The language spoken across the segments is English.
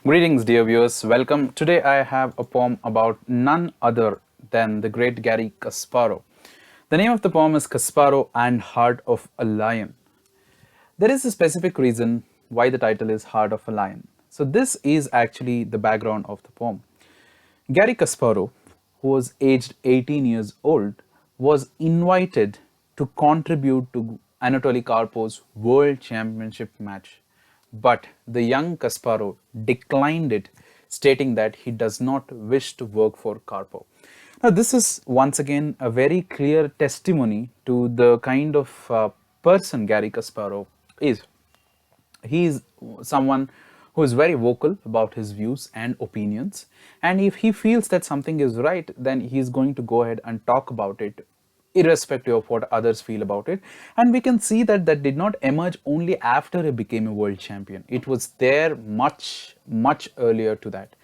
Greetings, dear viewers. Welcome. Today I have a poem about none other than the great Garry Kasparov. The name of the poem is Kasparov and Heart of a Lion. There is a specific reason why the title is Heart of a Lion. So, this is actually the background of the poem. Garry Kasparov, who was aged 18 years old, was invited to contribute to Anatoly Karpov's World Championship match. But the young Kasparov declined it, stating that he does not wish to work for Karpov. Now, this is once again a very clear testimony to the kind of person Garry Kasparov is. He is someone who is very vocal about his views and opinions, and if he feels that something is right, then he is going to go ahead and talk about it irrespective of what others feel about it. And we can see that that did not emerge only after he became a world champion. It was there much earlier to that.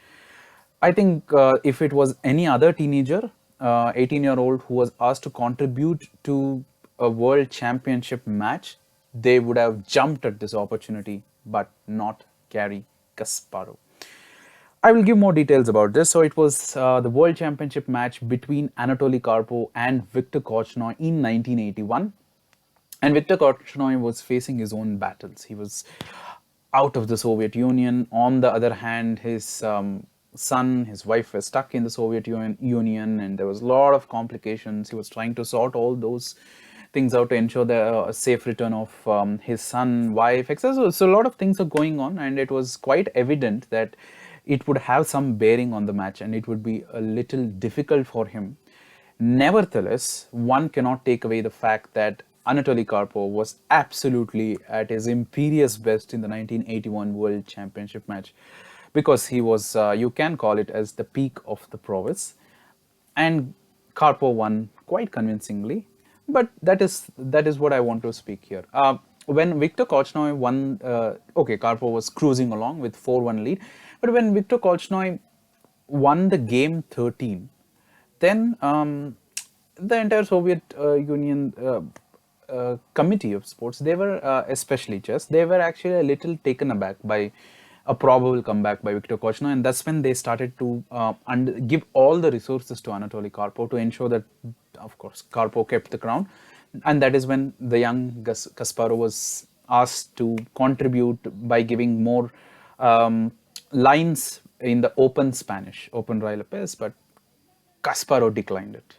I think if it was any other teenager, 18-year-old who was asked to contribute to a world championship match, they would have jumped at this opportunity, but not Garry Kasparov. I will give more details about this. So it was the World Championship match between Anatoly Karpov and Viktor Korchnoi in 1981. And Viktor Korchnoi was facing his own battles. He was out of the Soviet Union. On the other hand, his son, his wife were stuck in the Soviet Union, and there was a lot of complications. He was trying to sort all those things out to ensure the safe return of his son, wife, etc. So a lot of things are going on, and it was quite evident that it would have some bearing on the match and it would be a little difficult for him. Nevertheless, one cannot take away the fact that Anatoly Karpov was absolutely at his imperious best in the 1981 World Championship match, because he was, you can call it as the peak of the prowess, and Karpov won quite convincingly. But that is what I want to speak here. When Viktor Korchnoi won, Karpov was cruising along with 4-1 lead. But when Viktor Korchnoi won the game 13, then the entire Soviet Union committee of sports, they were, especially chess, they were actually a little taken aback by a probable comeback by Viktor Korchnoi, and that's when they started to give all the resources to Anatoly Karpov to ensure that, of course, Karpov kept the crown. And that is when the young Kasparov was asked to contribute by giving more lines in the open Spanish, open Railapes, but Kasparov declined it.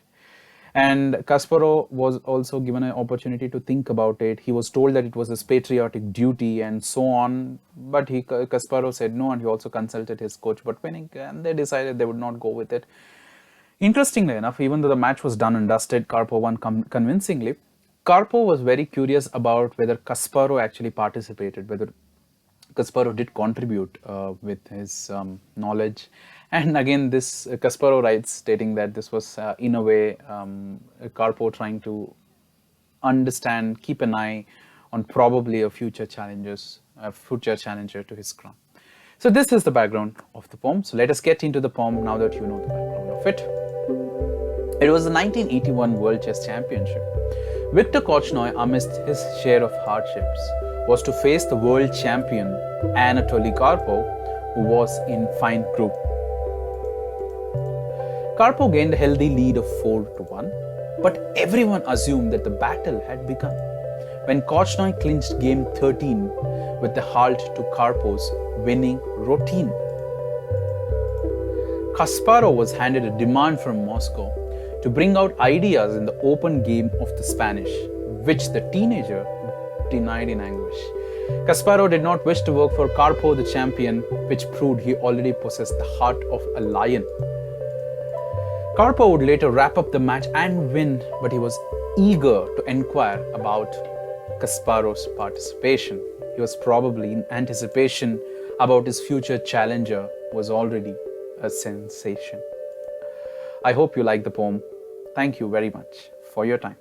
And Kasparov was also given an opportunity to think about it. He was told that it was his patriotic duty and so on, but Kasparov said no, and he also consulted his coach Botvinnik, and they decided they would not go with it. Interestingly enough, even though the match was done and dusted, Karpov won convincingly. Karpov was very curious about whether Kasparov actually participated, whether Kasparov did contribute with his knowledge. And again, this Kasparov writes, stating that this was in a way Karpov trying to understand, keep an eye on probably a future challenger to his crown. So this is the background of the poem. So let us get into the poem now that you know the background of it. It was the 1981 World Chess Championship. Viktor Korchnoi, amidst his share of hardships, was to face the world champion Anatoly Karpov, who was in fine group. Karpov gained a healthy lead of 4-1, but everyone assumed that the battle had begun when Korchnoi clinched game 13 with the halt to Karpov's winning routine. Kasparov was handed a demand from Moscow to bring out ideas in the open game of the Spanish, which the teenager denied in anguish. Kasparov did not wish to work for Karpov the champion, which proved he already possessed the heart of a lion. Karpov would later wrap up the match and win, but he was eager to enquire about Kasparov's participation. He was probably in anticipation about his future challenger was already a sensation. I hope you like the poem. Thank you very much for your time.